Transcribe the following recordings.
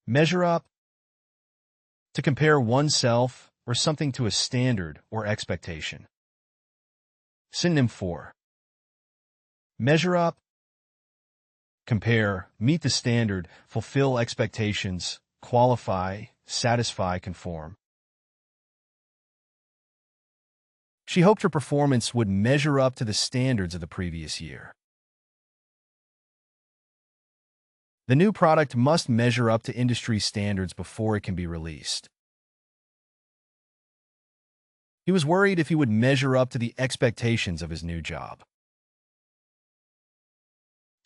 Measure up, to compare oneself or something to a standard or expectation. Synonym for measure up, compare, meet the standard, fulfill expectations, qualify, satisfy, conform. She hoped her performance would measure up to the standards of the previous year. The new product must measure up to industry standards before it can be released. He was worried if he would measure up to the expectations of his new job.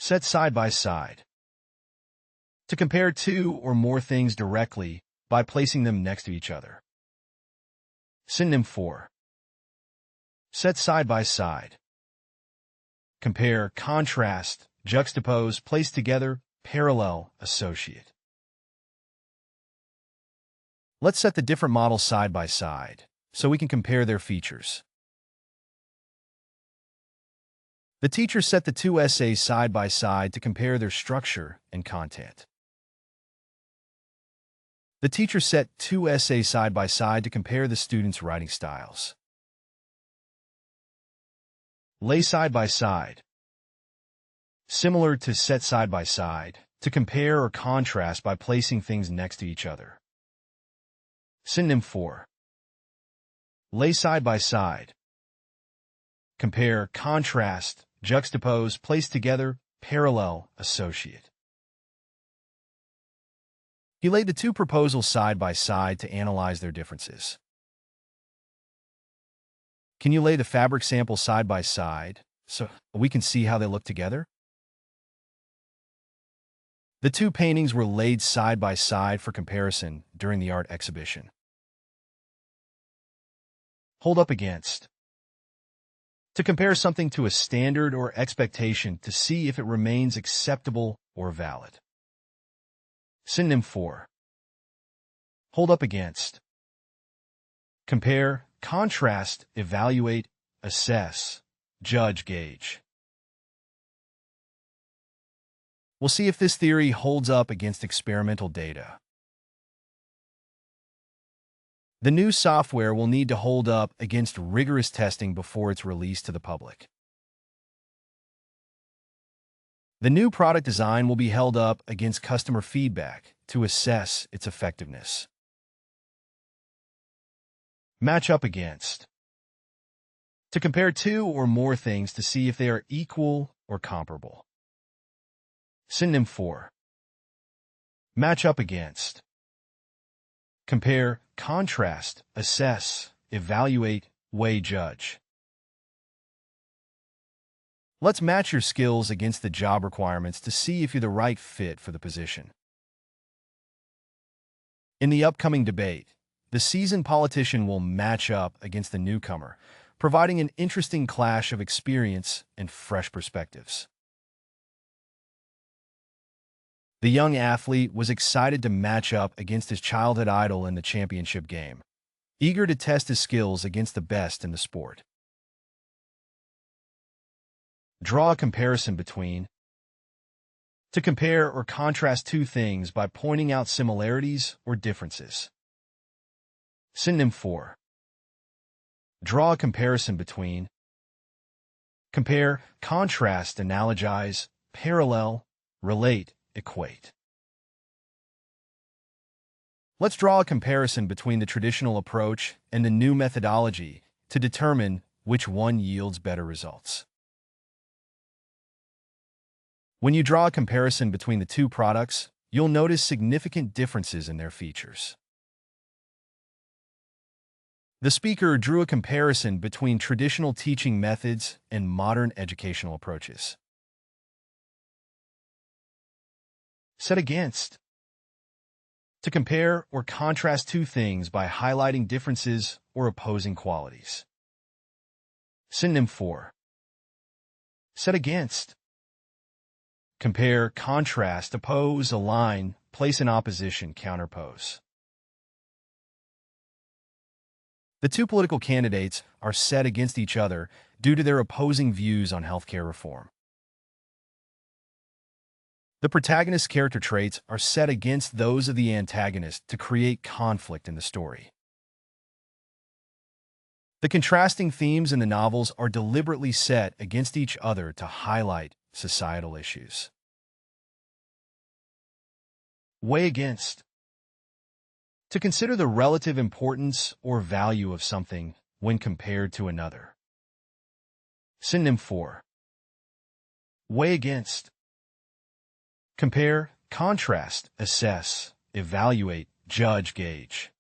Set side by side. To compare two or more things directly by placing them next to each other. Synonym for set side by side. Compare, contrast, juxtapose, place together, parallel, associate. Let's set the different models side by side so we can compare their features. The teacher set the two essays side by side to compare their structure and content. The teacher set two essays side by side to compare the students' writing styles. Lay side by side. Similar to set side by side, to compare or contrast by placing things next to each other. Synonym for lay side by side. Compare, contrast, juxtapose, place together, parallel, associate. He laid the two proposals side by side to analyze their differences. Can you lay the fabric samples side by side so we can see how they look together? The two paintings were laid side by side for comparison during the art exhibition. Hold up against. To compare something to a standard or expectation to see if it remains acceptable or valid. Synonym for hold up against. Compare, contrast, evaluate, assess, judge, gauge. We'll see if this theory holds up against experimental data. The new software will need to hold up against rigorous testing before it's released to the public. The new product design will be held up against customer feedback to assess its effectiveness. Match up against. To compare two or more things to see if they are equal or comparable. Synonym for match up against. Compare, contrast, assess, evaluate, weigh, judge. Let's match your skills against the job requirements to see if you're the right fit for the position. In the upcoming debate, the seasoned politician will match up against the newcomer, providing an interesting clash of experience and fresh perspectives. The young athlete was excited to match up against his childhood idol in the championship game, eager to test his skills against the best in the sport. Draw a comparison between. To compare or contrast two things by pointing out similarities or differences. Synonym for draw a comparison between. Compare, contrast, analogize, parallel, relate, equate. Let's draw a comparison between the traditional approach and the new methodology to determine which one yields better results. When you draw a comparison between the two products, you'll notice significant differences in their features. The speaker drew a comparison between traditional teaching methods and modern educational approaches. Set against. To compare or contrast two things by highlighting differences or opposing qualities. Synonym for set against. Compare, contrast, oppose, align, place in opposition, counterpose. The two political candidates are set against each other due to their opposing views on healthcare reform. The protagonist's character traits are set against those of the antagonist to create conflict in the story. The contrasting themes in the novels are deliberately set against each other to highlight societal issues. Weigh against. To consider the relative importance or value of something when compared to another. Synonym for. Weigh against. Compare, contrast, assess, evaluate, judge, gauge.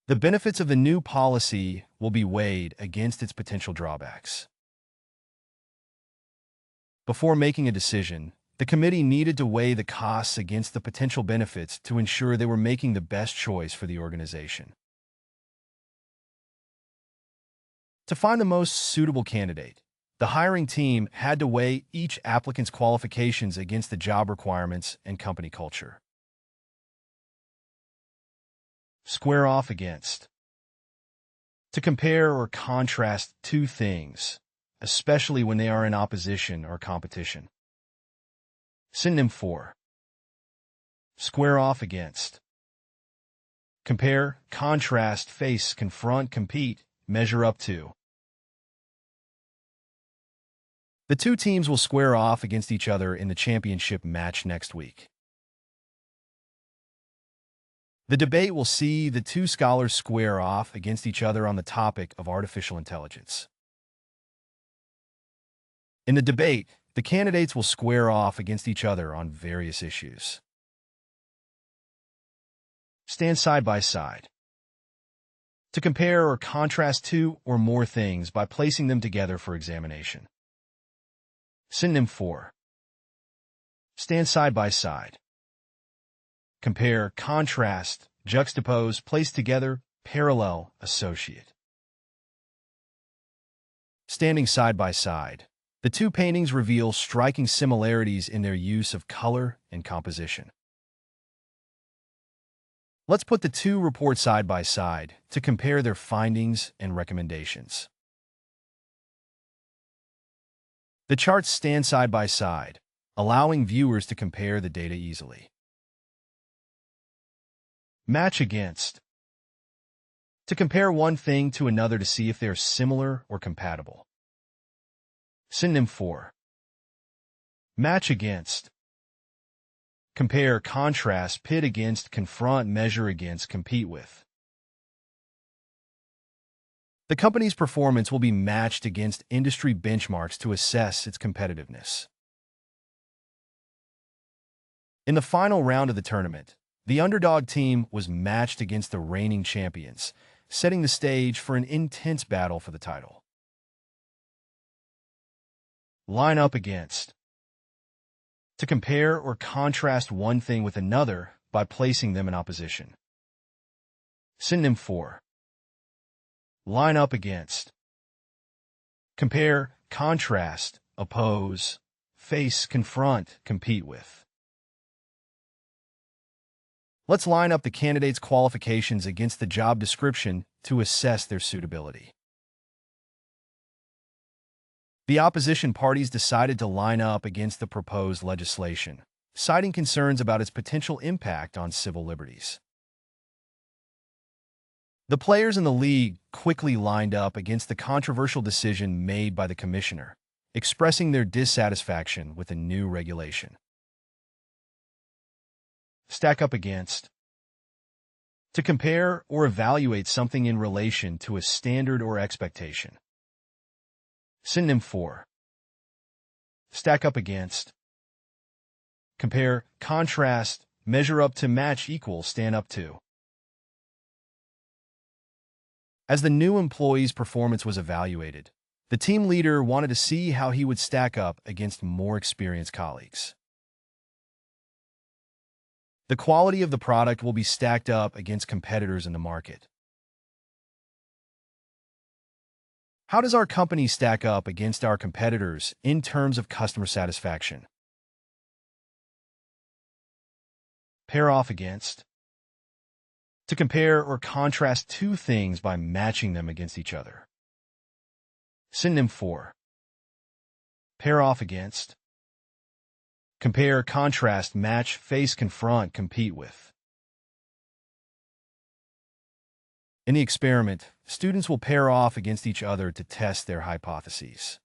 The benefits of the new policy will be weighed against its potential drawbacks. Before making a decision, the committee needed to weigh the costs against the potential benefits to ensure they were making the best choice for the organization. To find the most suitable candidate, the hiring team had to weigh each applicant's qualifications against the job requirements and company culture. Square off against. To compare or contrast two things, especially when they are in opposition or competition. Synonym for. Square off against. Compare, contrast, face, confront, compete, measure up to. The two teams will square off against each other in the championship match next week. The debate will see the two scholars square off against each other on the topic of artificial intelligence. In the debate, the candidates will square off against each other on various issues. Stand side by side. To compare or contrast two or more things by placing them together for examination. Synonym for. Stand side by side. Compare, contrast, juxtapose, place together, parallel, associate. Standing side by side, the two paintings reveal striking similarities in their use of color and composition. Let's put the two reports side by side to compare their findings and recommendations. The charts stand side by side, allowing viewers to compare the data easily. Match against. To compare one thing to another to see if they are similar or compatible. Synonym for. Match against. Compare, contrast, pit against, confront, measure against, compete with. The company's performance will be matched against industry benchmarks to assess its competitiveness. In the final round of the tournament, the underdog team was matched against the reigning champions, setting the stage for an intense battle for the title. Line up against. To compare or contrast one thing with another by placing them in opposition. Synonym for. Line up against. Compare, contrast, oppose, face, confront, compete with. Let's line up the candidates' qualifications against the job description to assess their suitability. The opposition parties decided to line up against the proposed legislation, citing concerns about its potential impact on civil liberties. The players in the league quickly lined up against the controversial decision made by the commissioner, expressing their dissatisfaction with the new regulation. Stack up against. To compare or evaluate something in relation to a standard or expectation. Synonym for. Stack up against. Compare, contrast, measure up to, match, equal, stand up to. As the new employee's performance was evaluated, the team leader wanted to see how he would stack up against more experienced colleagues. The quality of the product will be stacked up against competitors in the market. How does our company stack up against our competitors in terms of customer satisfaction? Pair off against. To compare or contrast two things by matching them against each other. Synonym for. pair off against, compare, contrast, match, face, confront, compete with. In the experiment, students will pair off against each other to test their hypotheses.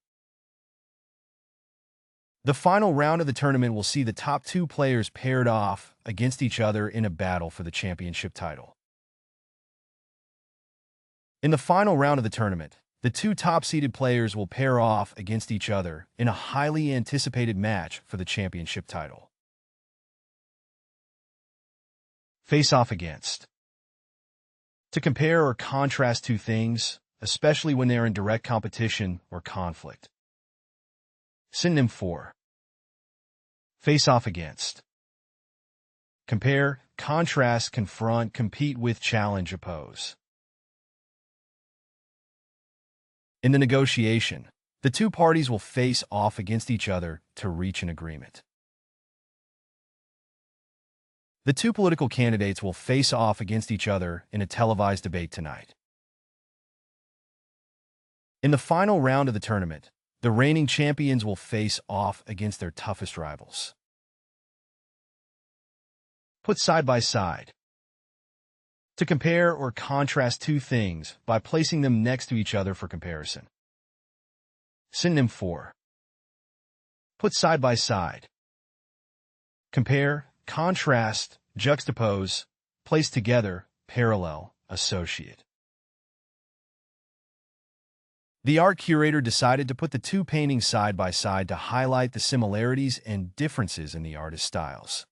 The final round of the tournament will see the top 2 players paired off against each other in a battle for the championship title. In the final round of the tournament, the 2 top-seeded players will pair off against each other in a highly anticipated match for the championship title. Face off against. To compare or contrast 2 things, especially when they're in direct competition or conflict. Synonym for face off against. Compare, contrast, confront, compete with, challenge, oppose. In the negotiation, the 2 parties will face off against each other to reach an agreement. The 2 political candidates will face off against each other in a televised debate tonight. In the final round of the tournament, the reigning champions will face off against their toughest rivals. Put side by side. To compare or contrast 2 things by placing them next to each other for comparison. Synonym for put side by side. Compare, contrast, juxtapose, place together, parallel, associate. The art curator decided to put the 2 paintings side by side to highlight the similarities and differences in the artist's styles.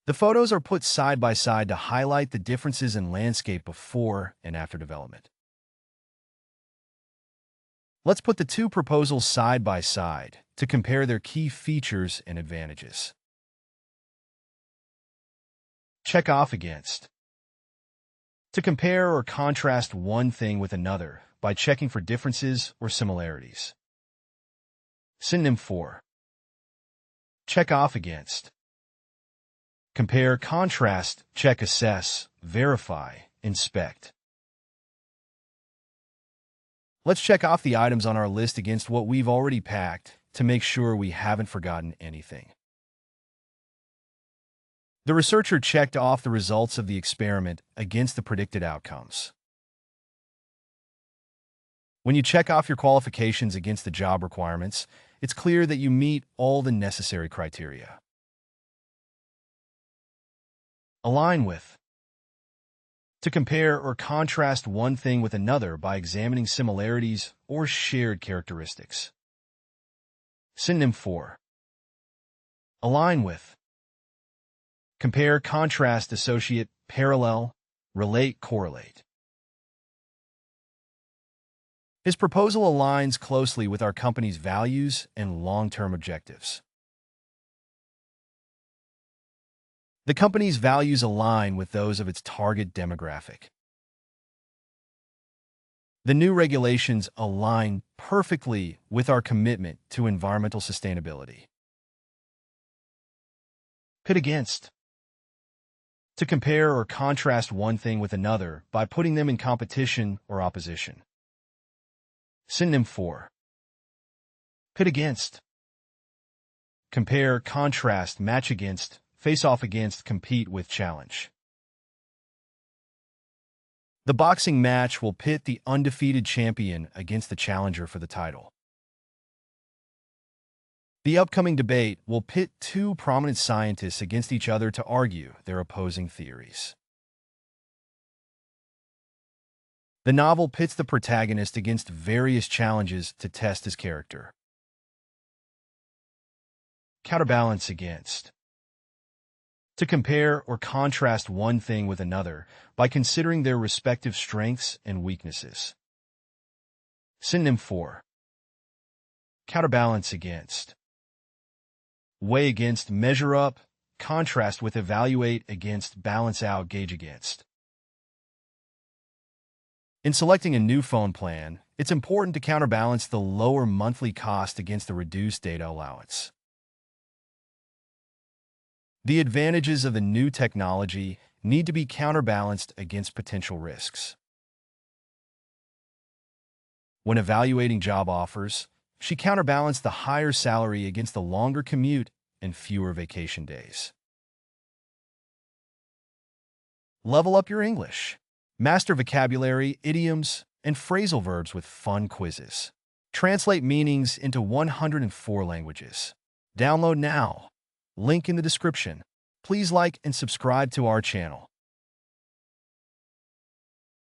The photos are put side by side to highlight the differences in landscape before and after development. Let's put the 2 proposals side by side to compare their key features and advantages. Check off against. To compare or contrast one thing with another by checking for differences or similarities. Synonym for check off against. Compare, contrast, check, assess, verify, inspect. Let's check off the items on our list against what we've already packed to make sure we haven't forgotten anything. The researcher checked off the results of the experiment against the predicted outcomes. When you check off your qualifications against the job requirements, it's clear that you meet all the necessary criteria. Align with. To compare or contrast one thing with another by examining similarities or shared characteristics. Synonym for align with. Compare, contrast, associate, parallel, relate, correlate. His proposal aligns closely with our company's values and long-term objectives. The company's values align with those of its target demographic. The new regulations align perfectly with our commitment to environmental sustainability. Pit against. To compare or contrast one thing with another by putting them in competition or opposition. Synonym for pit against. Compare, contrast, match against, face off against, compete with, challenge. The boxing match will pit the undefeated champion against the challenger for the title. The upcoming debate will pit 2 prominent scientists against each other to argue their opposing theories. The novel pits the protagonist against various challenges to test his character. Counterbalance against. To compare or contrast one thing with another by considering their respective strengths and weaknesses. Synonym for counterbalance against. Weigh against, measure up, contrast with, evaluate against, balance out, gauge against. In selecting a new phone plan, it's important to counterbalance the lower monthly cost against the reduced data allowance. The advantages of the new technology need to be counterbalanced against potential risks. When evaluating job offers, she counterbalanced the higher salary against the longer commute and fewer vacation days. Level up your English. Master vocabulary, idioms, and phrasal verbs with fun quizzes. Translate meanings into 104 languages. Download now. Link in the description. Please like and subscribe to our channel.